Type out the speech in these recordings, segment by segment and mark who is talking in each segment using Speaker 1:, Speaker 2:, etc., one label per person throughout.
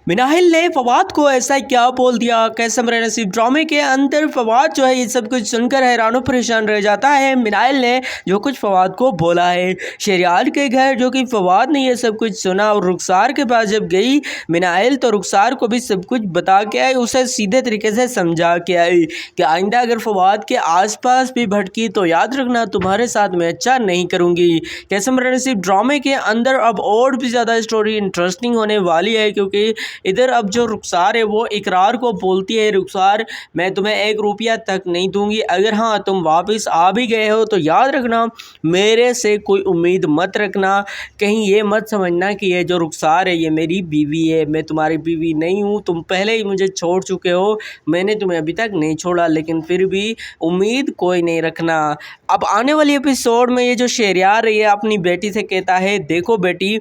Speaker 1: मिनाहिल ने फवाद को ऐसा क्या बोल दिया, कैसे मेरे नसीब ड्रामे के अंदर फवाद जो है ये सब कुछ सुनकर हैरान और परेशान रह जाता है। मिनाहिल ने जो कुछ फवाद को बोला है शहरयार के घर, जो कि फवाद ने ये सब कुछ सुना और रुखसार के पास जब गई मिनाहिल तो रुखसार को भी सब कुछ बता के आई, उसे सीधे तरीके से समझा के आई कि आइंदा अगर फवाद के आसपास भी भटकी तो याद रखना तुम्हारे साथ मैं अच्छा नहीं करूँगी। कैसे मेरे नसीब ड्रामे के अंदर अब और भी ज़्यादा स्टोरी इंटरेस्टिंग होने वाली है, क्योंकि इधर अब जो रुखसार है वो इकरार को बोलती है, रुखसार मैं तुम्हें 1 रुपया तक नहीं दूंगी, अगर हाँ तुम वापस आ भी गए हो तो याद रखना मेरे से कोई उम्मीद मत रखना, कहीं ये मत समझना कि ये जो रुखसार है ये मेरी बीवी है, मैं तुम्हारी बीवी नहीं हूँ, तुम पहले ही मुझे छोड़ चुके हो, मैंने तुम्हें अभी तक नहीं छोड़ा, लेकिन फिर भी उम्मीद कोई नहीं रखना। अब आने वाली एपिसोड में ये जो शहरयार है ये अपनी बेटी से कहता है देखो बेटी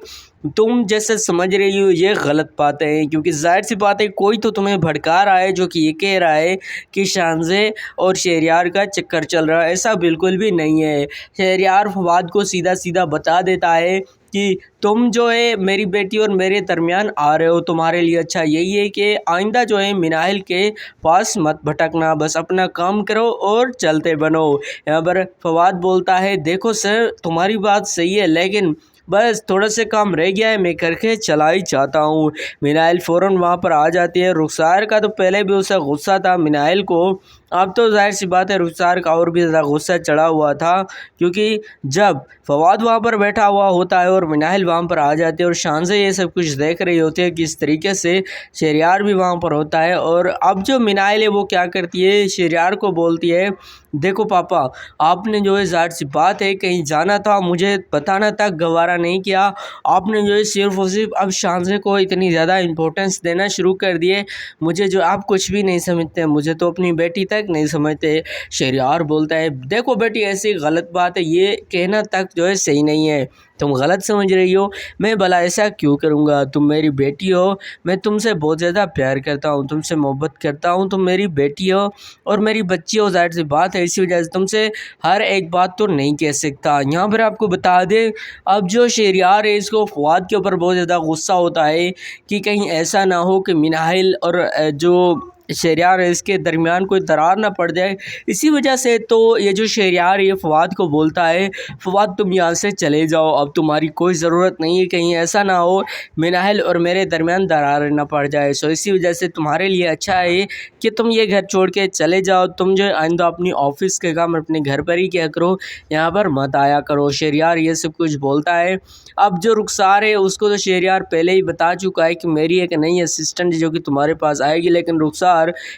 Speaker 1: तुम जैसे समझ रही हो ये गलत बातें हैं, क्योंकि जाहिर सी बात है कोई तो तुम्हें भड़का रहा है जो कि ये कह रहा है कि शानजे और शहरयार का चक्कर चल रहा है, ऐसा बिल्कुल भी नहीं है। शहरयार फवाद को सीधा सीधा बता देता है कि तुम जो है मेरी बेटी और मेरे दरमियान आ रहे हो, तुम्हारे लिए अच्छा यही है कि आइंदा जो है मिनाहिल के पास मत भटकना, बस अपना काम करो और चलते बनो। यहाँ पर फवाद बोलता है देखो सर तुम्हारी बात सही है, लेकिन बस थोड़ा से काम रह गया है, मैं करके चला ही चाहता हूँ। मिनाहिल फ़ौरन वहाँ पर आ जाती है। रुखसार का तो पहले भी उसे गुस्सा था मिनाहिल को, अब तो जाहिर सी बात है रुखसार का और भी ज़्यादा गुस्सा चढ़ा हुआ था, क्योंकि जब फवाद वहाँ पर बैठा हुआ होता है और मिनाहिल वहाँ पर आ जाती है और शानजे ये सब कुछ देख रही होती है किस तरीके से शहरयार भी वहाँ पर होता है, और अब जो मिनाहिल है वो क्या करती है शहरयार को बोलती है देखो पापा आपने जो है ज़ाहिर सी बात है कहीं जाना था, मुझे बताना तक गवारा नहीं किया, आपने जो है सिर्फ और सिर्फ अब शानजे को इतनी ज़्यादा इम्पोर्टेंस देना शुरू कर दिए, मुझे जो आप कुछ भी नहीं समझते, मुझे तो अपनी बेटी तक नहीं समझते। शहरयार बोलता है देखो बेटी ऐसी गलत बात है, ये कहना तक जो है सही नहीं है, तुम गलत समझ रही हो, मैं भला ऐसा क्यों करूँगा, तुम मेरी बेटी हो, मैं तुमसे बहुत ज़्यादा प्यार करता हूँ, तुमसे मोहब्बत करता हूँ, तुम मेरी बेटी हो और मेरी बच्ची हो, जाहिर सी बात है इसी वजह से तुमसे हर एक बात तो नहीं कह सकता। यहाँ पर आपको बता दें अब जो शहरयार है इसको फवाद के ऊपर बहुत ज़्यादा गुस्सा होता है कि कहीं ऐसा ना हो कि मिनाहिल और जो शहरयार है इसके दरमियान कोई दरार ना पड़ जाए, इसी वजह से तो ये जो शहरयार है फवाद को बोलता है फवाद तुम यहाँ से चले जाओ, अब तुम्हारी कोई ज़रूरत नहीं है, कहीं ऐसा ना हो मिनाहिल और मेरे दरमियान दरार ना पड़ जाए, सो इसी वजह से तुम्हारे लिए अच्छा है कि तुम ये घर छोड़ के चले जाओ, तुम जो आइंदा अपनी ऑफिस के काम अपने घर पर ही किया करो, यहाँ पर मत आया करो। शहरयार ये सब कुछ बोलता है। अब जो रुखसार है उसको तो शहरयार पहले ही बता चुका है कि मेरी एक नई असिस्टेंट जो कि तुम्हारे पास आएगी, लेकिन रुखसार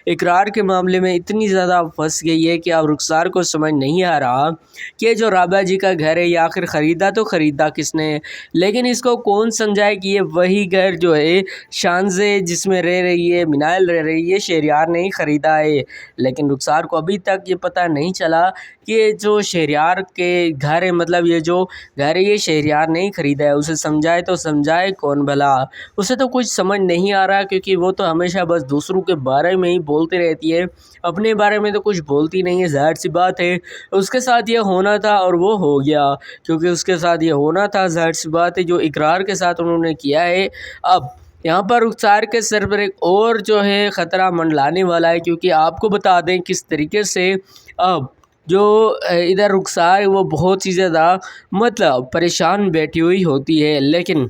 Speaker 1: इकरार के मामले में इतनी ज़्यादा फंस गई है कि अब रुखसार को समझ नहीं आ रहा कि जो राबा जी का घर है ये आखिर ख़रीदा तो ख़रीदा किसने, लेकिन इसको कौन समझाए कि ये वही घर जो है शानजे जिसमें रह रही है मिनाहिल रह रही है शहरयार ने ही ख़रीदा है। लेकिन रुखसार को अभी तक ये पता नहीं चला कि जो शहरयार के घर है मतलब ये जो घर है ये शहरयार ने ही ख़रीदा है, उसे समझाए तो समझाए कौन भला, उसे तो कुछ समझ नहीं आ रहा, क्योंकि वो तो हमेशा बस दूसरों के बारे में ही बोलती रहती है, अपने बारे में तो कुछ बोलती नहीं है। ज़ाहिर सी बात है उसके साथ ये होना था और वो हो गया, क्योंकि उसके साथ ये होना था, ज़ाहिर सी बात है जो इकरार के साथ उन्होंने किया है। अब यहाँ पर रुखसार के सर पर एक और जो है ख़तरा मंडलाने वाला है, क्योंकि आपको बता दें किस तरीके से अब जो इधर रुखसार है वो बहुत ही ज़्यादा मतलब परेशान बैठी हुई होती है, लेकिन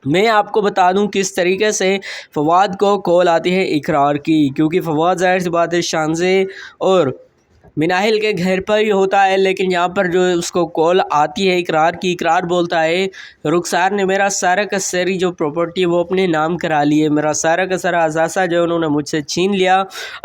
Speaker 1: मैं आपको बता दूं किस तरीके से फवाद को कॉल आती है इकरार की, क्योंकि फवाद जाहिर सी बात है शानजे और मिनाहिल के घर पर ही होता है, लेकिन यहाँ पर जो उसको कॉल आती है इकरार की, इकरार बोलता है रुखसार ने मेरा सारा का सारी जो प्रॉपर्टी है वो अपने नाम करा ली है, मेरा सारा का सारा असासा जो उन्होंने मुझसे छीन लिया,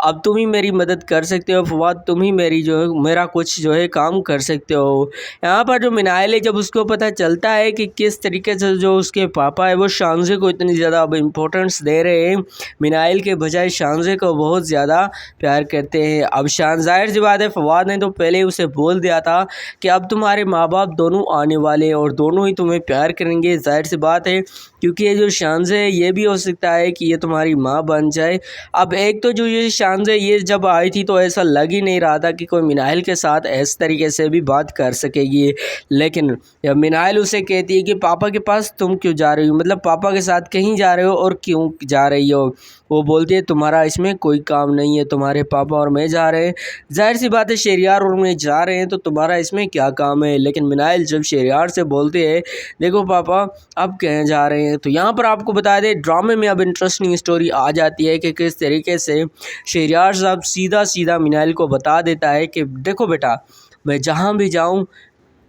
Speaker 1: अब तुम ही मेरी मदद कर सकते हो फवाद, तुम ही मेरी जो है मेरा कुछ जो है काम कर सकते हो। यहाँ पर जो मिनाहिल है जब उसको पता चलता है कि किस तरीके से जो उसके पापा है वो शानजे को इतनी ज़्यादा अब इम्पोर्टेंस दे रहे हैं, मिनाहिल के बजाय शानजे को बहुत ज़्यादा प्यार करते हैं। अब शान जाहिर सी बात है फवाद ने तो पहले ही उसे बोल दिया था कि अब तुम्हारे माँ बाप दोनों आने वाले हैं और दोनों ही तुम्हें प्यार करेंगे। जाहिर सी बात है, क्योंकि ये जो शांज़ है ये भी हो सकता है कि ये तुम्हारी माँ बन जाए। अब एक तो जो ये शांज़ है ये जब आई थी तो ऐसा लग ही नहीं रहा था कि कोई मिनाइल के साथ इस तरीके से भी बात कर सकेगी, लेकिन जब मिनाइल उसे कहती है कि पापा के पास तुम क्यों जा रही हो, मतलब पापा के साथ कहीं जा रहे हो और क्यों जा रही हो, वो बोलती है तुम्हारा इसमें कोई काम नहीं है, तुम्हारे पापा और मैं जा रहे हैं। जाहिर सी बात है शहरयार और मैं जा रहे हैं तो तुम्हारा इसमें क्या काम है। लेकिन मिनाइल जब शहरयार से बोलते हैं देखो पापा अब कहीं जा रहे हैं, तो यहाँ पर आपको बता दें ड्रामे में अब इंटरेस्टिंग स्टोरी आ जाती है कि किस तरीके से शहरयार साहब सीधा सीधा मिनाइल को बता देता है कि देखो बेटा मैं जहाँ भी जाऊँ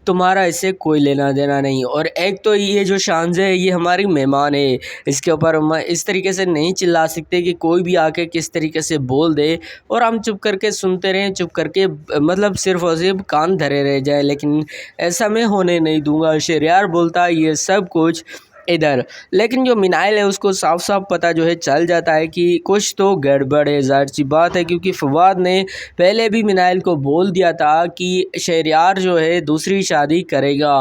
Speaker 1: तुम्हारा इससे कोई लेना देना नहीं, और एक तो ये जो शांज़ है ये हमारी मेहमान है, इसके ऊपर हम इस तरीके से नहीं चिल्ला सकते कि कोई भी आके किस तरीके से बोल दे और हम चुप करके सुनते रहें, चुप करके मतलब सिर्फ और सिर्फ कान धरे रह जाए, लेकिन ऐसा मैं होने नहीं दूंगा। शहरयार बोलता है ये सब कुछ इधर, लेकिन जो मिनाइल है उसको साफ साफ पता जो है चल जाता है कि कुछ तो गड़बड़ है। ज़ाहिर सी बात है क्योंकि फवाद ने पहले भी मिनाइल को बोल दिया था कि शहरयार जो है दूसरी शादी करेगा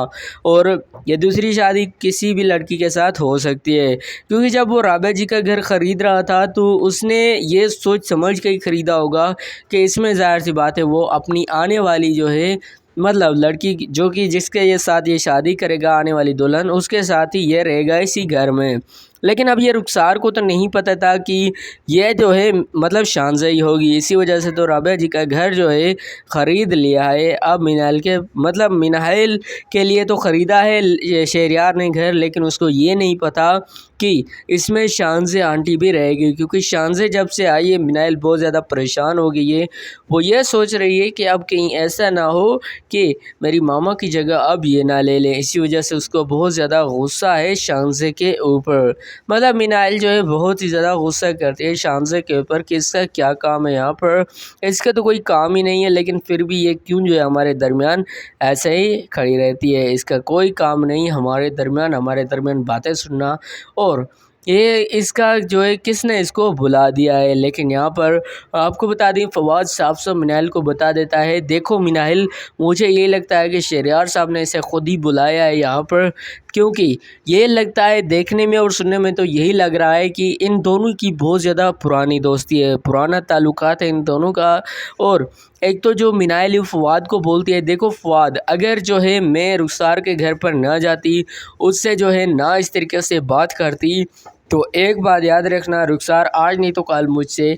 Speaker 1: और ये दूसरी शादी किसी भी लड़की के साथ हो सकती है, क्योंकि जब वो राबिया जी का घर ख़रीद रहा था तो उसने ये सोच समझ के ही ख़रीदा होगा कि इसमें ज़ाहिर सी बात है वो अपनी आने वाली जो है मतलब लड़की जो कि जिसके ये साथ ये शादी करेगा आने वाली दुल्हन उसके साथ ही ये रहेगा इसी घर में। लेकिन अब ये रुखसार को तो नहीं पता था कि ये जो है मतलब शांज़ ही होगी, इसी वजह से तो राबिया जी का घर जो है ख़रीद लिया है। अब मिनाइल के मतलब मिनाइल के लिए तो ख़रीदा है शहरयार ने घर, लेकिन उसको ये नहीं पता कि इसमें शांज़ आंटी भी रहेगी, क्योंकि शांज़ जब से आई है मिनाइल बहुत ज़्यादा परेशान हो गई है। वो ये सोच रही है कि अब कहीं ऐसा ना हो कि मेरी मामा की जगह अब ये ना ले लें, इसी वजह से उसको बहुत ज़्यादा गुस्सा है शांज़ के ऊपर। मतलब मिनाइल जो है बहुत ही ज़्यादा गुस्सा करती है शांज़ के ऊपर कि इसका क्या काम है यहाँ पर, इसका तो कोई काम ही नहीं है, लेकिन फिर भी ये क्यों जो है हमारे दरमियान ऐसे ही खड़ी रहती है, इसका कोई काम नहीं हमारे दरमियान बातें सुनना, और ये इसका जो है किसने इसको बुला दिया है। लेकिन यहाँ पर आपको बता दें फवाद साफ साफ मिनाइल को बता देता है देखो मिनाइल मुझे ये लगता है कि शहरयार साहब ने इसे ख़ुद ही बुलाया है यहाँ पर, क्योंकि ये लगता है देखने में और सुनने में तो यही लग रहा है कि इन दोनों की बहुत ज़्यादा पुरानी दोस्ती है, पुराना ताल्लुकात है इन दोनों का। और एक तो जो मिनाइल फवाद को बोलती है देखो फवाद अगर जो है मैं रुखसार के घर पर ना जाती, उससे जो है ना इस तरीके से बात करती, तो एक बात याद रखना रुखसार आज नहीं तो कल मुझसे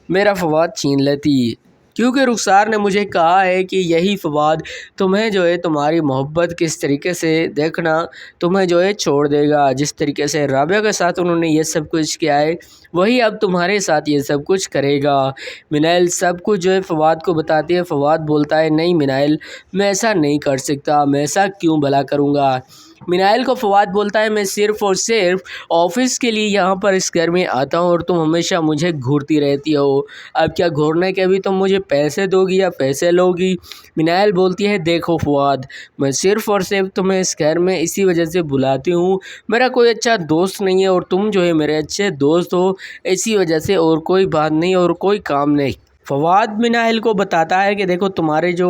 Speaker 1: मेरा फवाद छीन लेती, क्योंकि रुखसार ने मुझे कहा है कि यही फवाद तुम्हें जो है तुम्हारी मोहब्बत किस तरीके से देखना तुम्हें जो है छोड़ देगा, जिस तरीके से राबिया के साथ उन्होंने ये सब कुछ किया है वही अब तुम्हारे साथ ये सब कुछ करेगा। मिनाइल सब कुछ जो है फवाद को बताती है, फवाद बोलता है नहीं मिनाइल मैं ऐसा नहीं कर सकता, मैं ऐसा क्यों भला करूँगा। मिनाइल को फवाद बोलता है मैं सिर्फ़ और सिर्फ ऑफिस के लिए यहाँ पर इस घर में आता हूँ और तुम हमेशा मुझे घूरती रहती हो, अब क्या घूरने के भी तुम मुझे पैसे दोगी या पैसे लोगी। मिनाइल बोलती है देखो फवाद मैं सिर्फ़ और सिर्फ तुम्हें इस घर में इसी वजह से बुलाती हूँ, मेरा कोई अच्छा दोस्त नहीं है और तुम जो है मेरे अच्छे दोस्त हो, इसी वजह से और कोई बात नहीं और कोई काम नहीं। फवाद मिनाइल को बताता है कि देखो तुम्हारे जो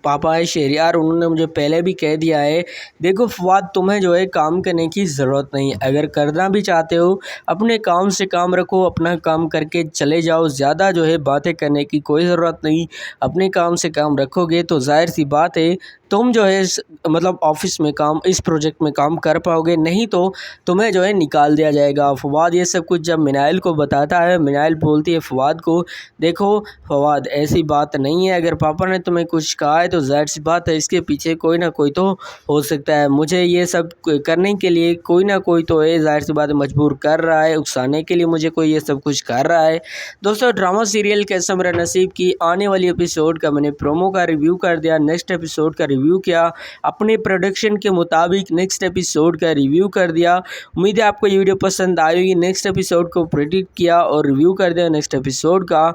Speaker 1: पापा है शहरयार उन्होंने मुझे पहले भी कह दिया है देखो फवाद तुम्हें जो है काम करने की ज़रूरत नहीं, अगर करना भी चाहते हो अपने काम से काम रखो, अपना काम करके चले जाओ, ज़्यादा जो है बातें करने की कोई ज़रूरत नहीं, अपने काम से काम रखोगे तो जाहिर सी बात है तुम जो है मतलब ऑफिस में काम इस प्रोजेक्ट में काम कर पाओगे, नहीं तो तुम्हें जो है निकाल दिया जाएगा। फवाद ये सब कुछ जब मिनाइल को बताता है मिनाइल बोलती है फवाद को देखो फवाद ऐसी बात नहीं है, अगर पापा ने तुम्हें कुछ कहा है तो जाहिर सी बात है इसके पीछे कोई ना कोई तो हो सकता है, मुझे ये सब करने के लिए कोई ना कोई तो है, जाहिर सी बात है मजबूर कर रहा है, उकसाने के लिए मुझे कोई ये सब कुछ कर रहा है। दोस्तों ड्रामा सीरियल कैसा मेरा नसीब की आने वाली एपिसोड का मैंने प्रोमो का रिव्यू कर दिया, नेक्स्ट एपिसोड का रिव्यू किया, अपने प्रोडक्शन के मुताबिक नेक्स्ट एपिसोड का रिव्यू कर दिया। उम्मीद है आपको ये वीडियो पसंद आई होगी, नेक्स्ट एपिसोड को प्रेडिक्ट किया और रिव्यू कर दिया नेक्स्ट एपिसोड का।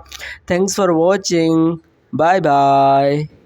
Speaker 1: Thanks for watching, bye bye.